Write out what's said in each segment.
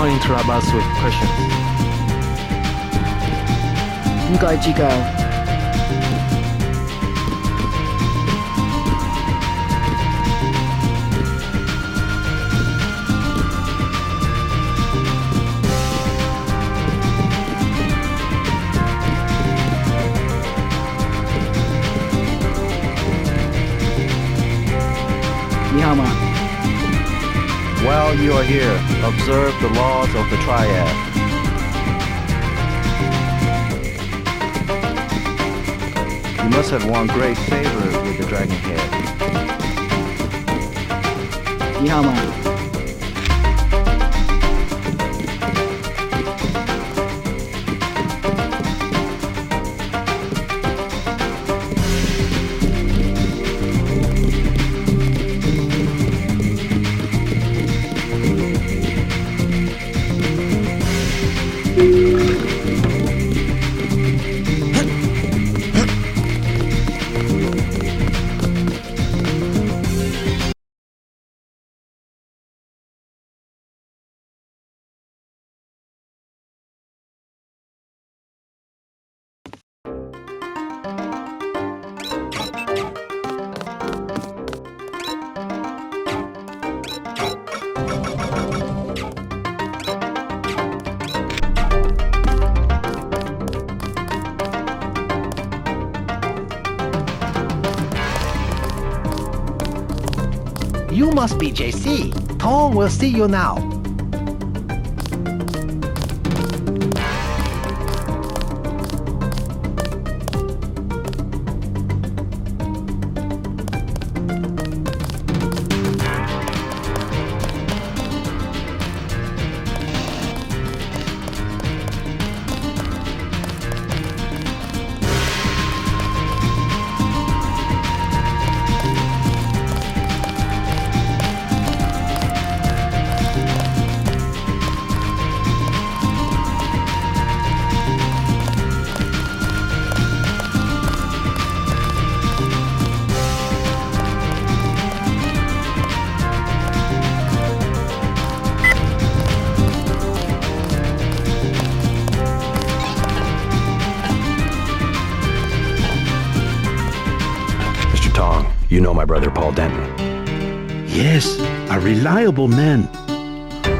Don't interrupt us with questions. 唔該指教。你好嗎？ While you are here, observe the laws of the triad. You must have won great favor with the dragon head. 你好嗎？ You must be JC. Tom will see you now. You know my brother Paul Denton. Yes, a reliable man.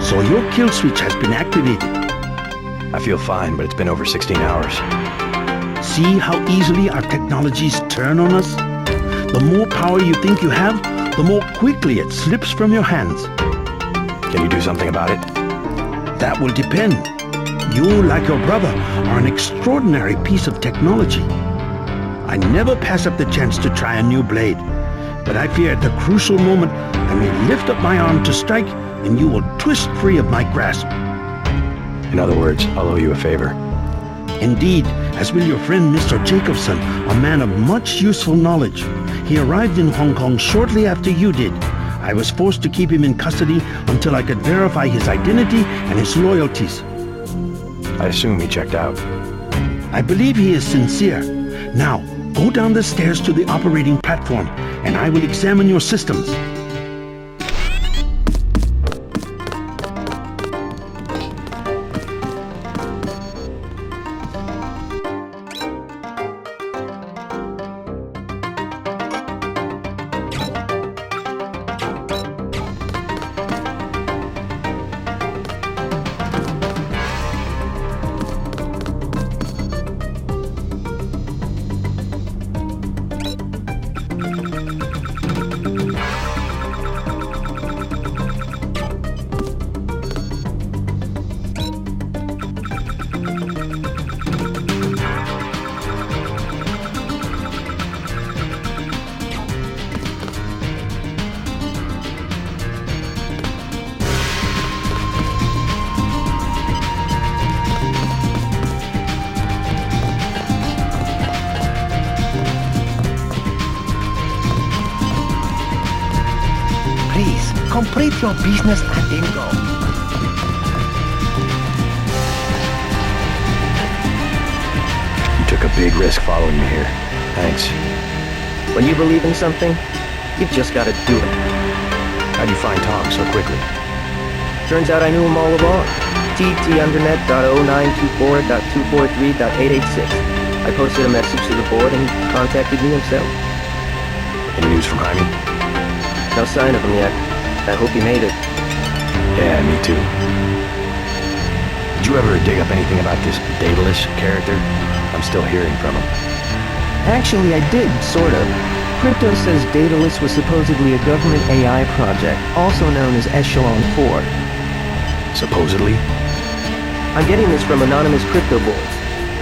So your kill switch has been activated. I feel fine, but it's been over 16 hours. See how easily our technologies turn on us? The more power you think you have, the more quickly it slips from your hands. Can you do something about it? That will depend. You, like your brother, are an extraordinary piece of technology. I never pass up the chance to try a new blade. But I fear at the crucial moment I may lift up my arm to strike and you will twist free of my grasp. In other words, I'll owe you a favor. Indeed, as will your friend Mr. Jacobson, a man of much useful knowledge. He arrived in Hong Kong shortly after you did. I was forced to keep him in custody until I could verify his identity and his loyalties. I assume he checked out. I believe he is sincere. Now, go down the stairs to the operating platform, and I will examine your systems. Please, complete your business and then go. You took a big risk following me here. Thanks. When you believe in something, you've just got to do it. How'd you find Tom so quickly? Turns out I knew him all along. ttundernet.0924.243.886. I posted a message to the board and he contacted me himself. Any news from Jaime? No sign of him yet. I hope he made it. Yeah, me too. Did you ever dig up anything about this Daedalus character? I'm still hearing from him. Actually, I did, sort of. Crypto says Daedalus was supposedly a government AI project, also known as Echelon 4. Supposedly? I'm getting this from anonymous crypto boards.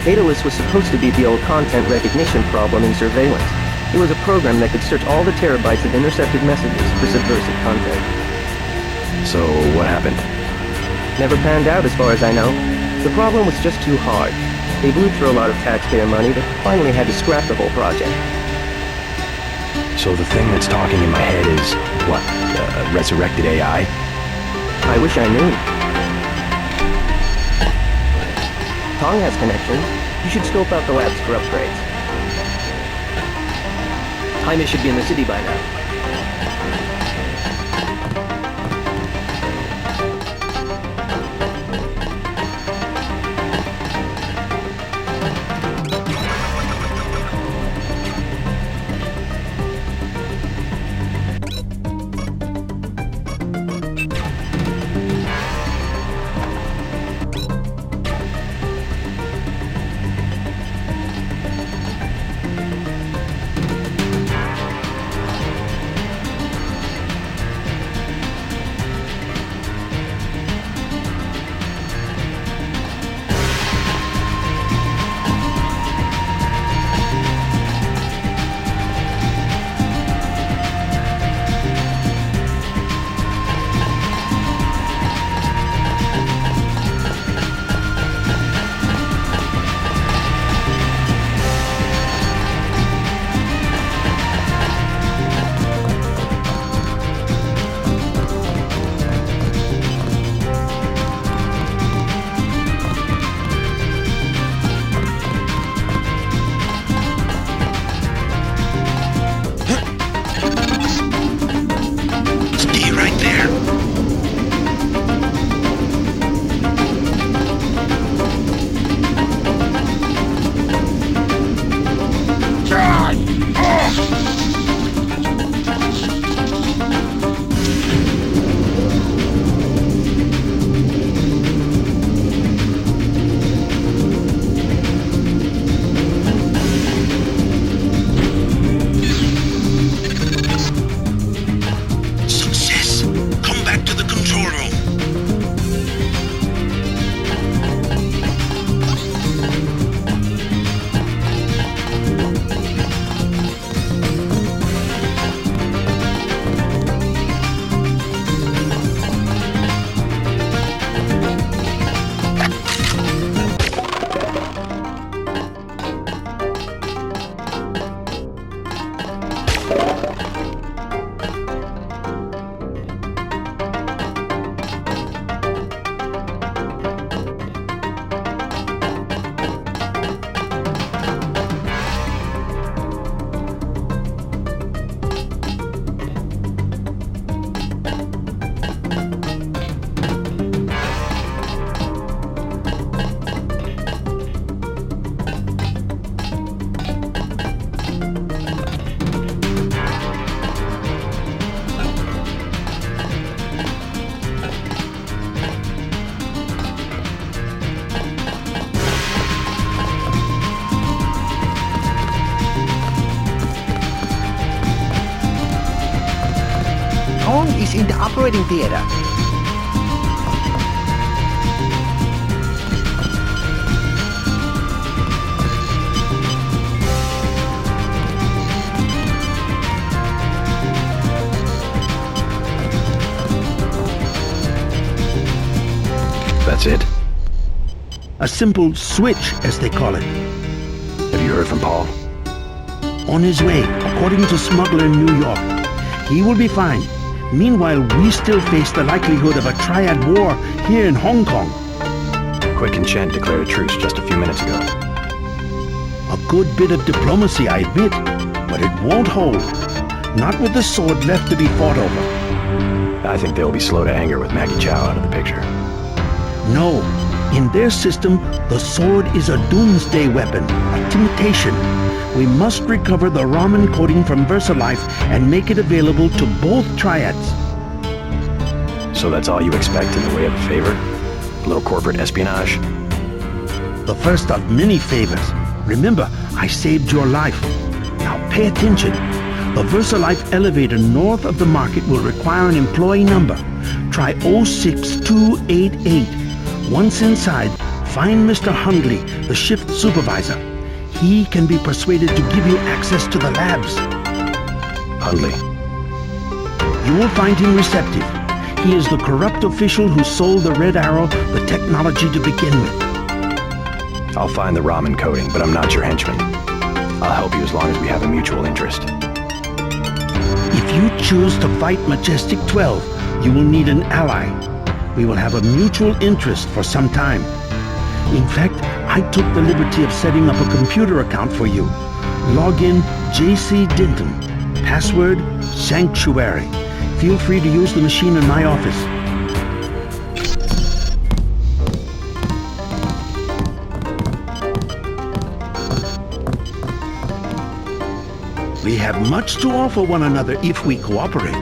Daedalus was supposed to be the old content recognition problem in surveillance. It was a program that could search all the terabytes of intercepted messages for subversive content. So, what happened? Never panned out as far as I know. The problem was just too hard. They blew through a lot of taxpayer money that finally had to scrap the whole project. So the thing that's talking in my head is, what, resurrected AI? I wish I knew. Tong has connections. You should scope out the labs for upgrades. Jaime should be in the city by now. Tong is in the operating theater. That's it? A simple switch, as they call it. Have you heard from Paul? On his way, according to smuggler in New York. He will be fine. Meanwhile, we still face the likelihood of a triad war here in Hong Kong. Quick and Chen declared a truce just a few minutes ago. A good bit of diplomacy, I admit, but it won't hold. Not with the sword left to be fought over. I think they'll be slow to anger with Maggie Chow out of the picture. No. In their system, the sword is a doomsday weapon, a temptation. We must recover the Raman coding from VersaLife and make it available to both triads. So that's all you expect in the way of a favor? A little corporate espionage? The first of many favors. Remember, I saved your life. Now pay attention. The VersaLife elevator north of the market will require an employee number. Try 06288. Once inside, find Mr. Hundley, the shift supervisor. He can be persuaded to give you access to the labs. Hundley. You will find him receptive. He is the corrupt official who sold the Red Arrow the technology to begin with. I'll find the Raman coding, but I'm not your henchman. I'll help you as long as we have a mutual interest. If you choose to fight Majestic 12, you will need an ally. We will have a mutual interest for some time. In fact, I took the liberty of setting up a computer account for you. Login JC Denton. Password Sanctuary. Feel free to use the machine in my office. We have much to offer one another if we cooperate.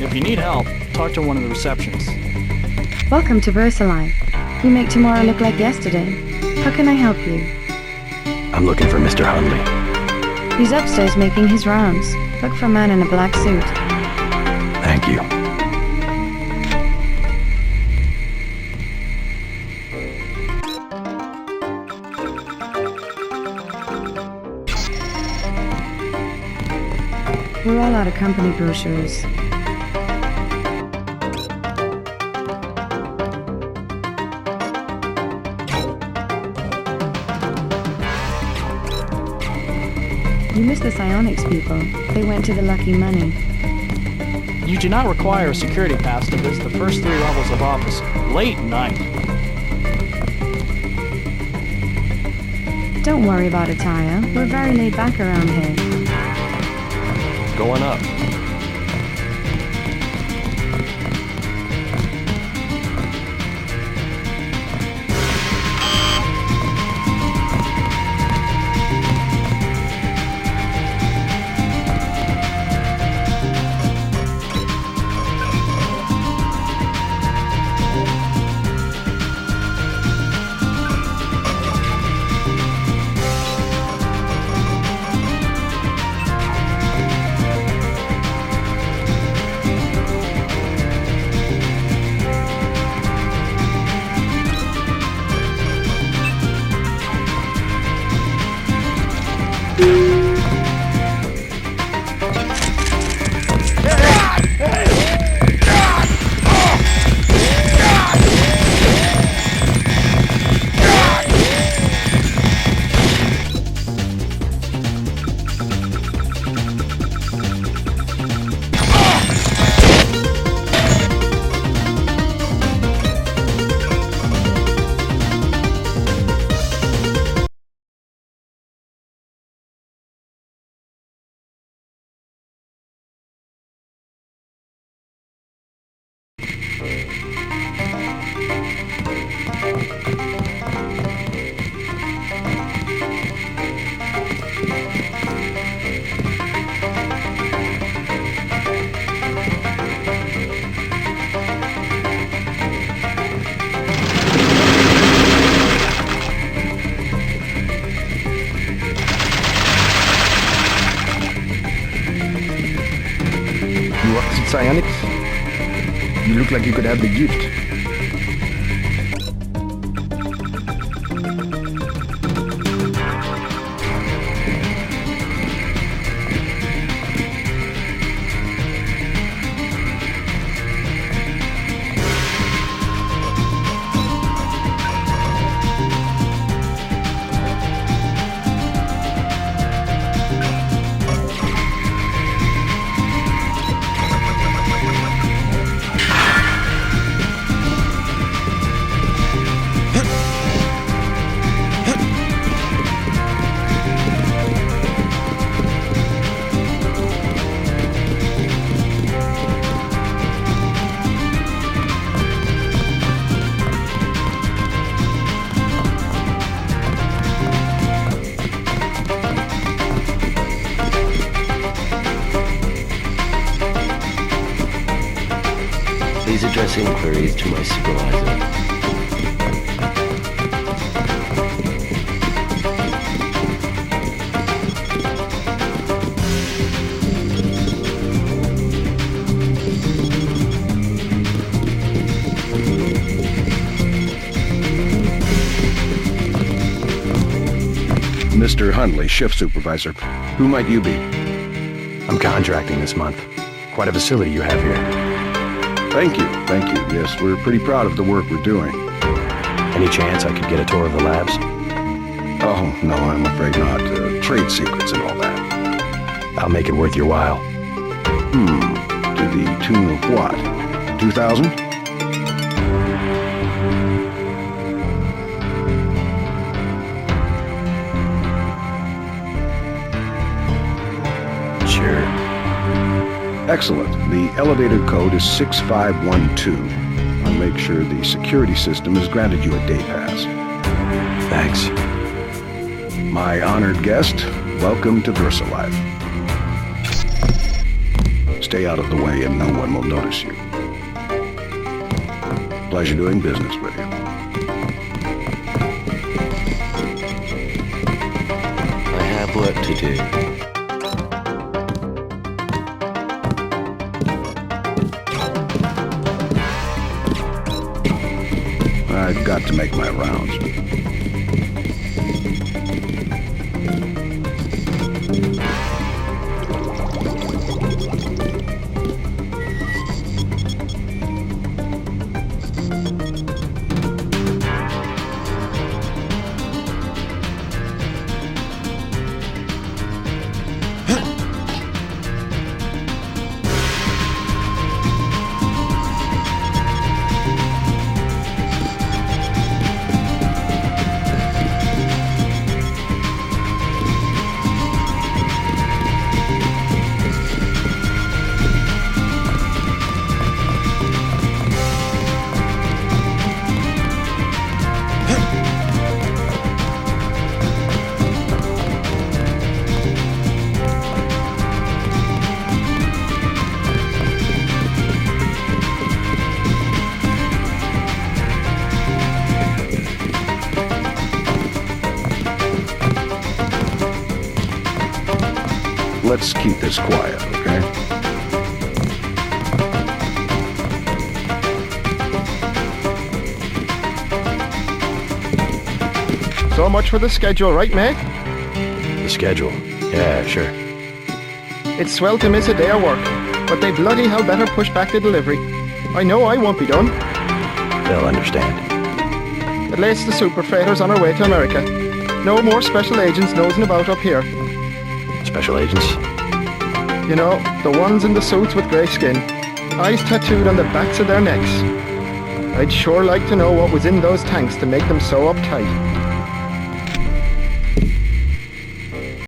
If you need help, talk to one of the receptionists. Welcome to VersaLife. You make tomorrow look like yesterday. How can I help you? I'm looking for Mr. Hundley. He's upstairs making his rounds. Look for a man in a black suit. Thank you. We're all out of company brochures. You missed the psionics people. They went to the Lucky Money. You do not require a security pass to visit the first 3 levels of office late night. Don't worry about attire. We're very laid back around here. Go on up. Psionics? You look like you could have the gift. Please address inquiries to my supervisor. Mr. Hundley, shift supervisor. Who might you be? I'm contracting this month. Quite a facility you have here. Thank you, thank you. Yes, we're pretty proud of the work we're doing. Any chance I could get a tour of the labs? Oh, no, I'm afraid not. Trade secrets and all that. I'll make it worth your while. To the tune of what? 2,000? Sure. Excellent. The elevator code is 6512. I'll make sure the security system has granted you a day pass. Thanks. My honored guest, welcome to VersaLife. Stay out of the way and no one will notice you. Pleasure doing business with you. I have work to do. I've got to make my rounds. Let's keep this quiet, okay? So much for the schedule, right, mate? The schedule. Yeah, sure. It's swell to miss a day of work, but they bloody hell better push back the delivery. I know I won't be done. They'll understand. At least the super freighter's on our way to America. No more special agents nosing about up here. Special agents? You know, the ones in the suits with grey skin. Eyes tattooed on the backs of their necks. I'd sure like to know what was in those tanks to make them so uptight.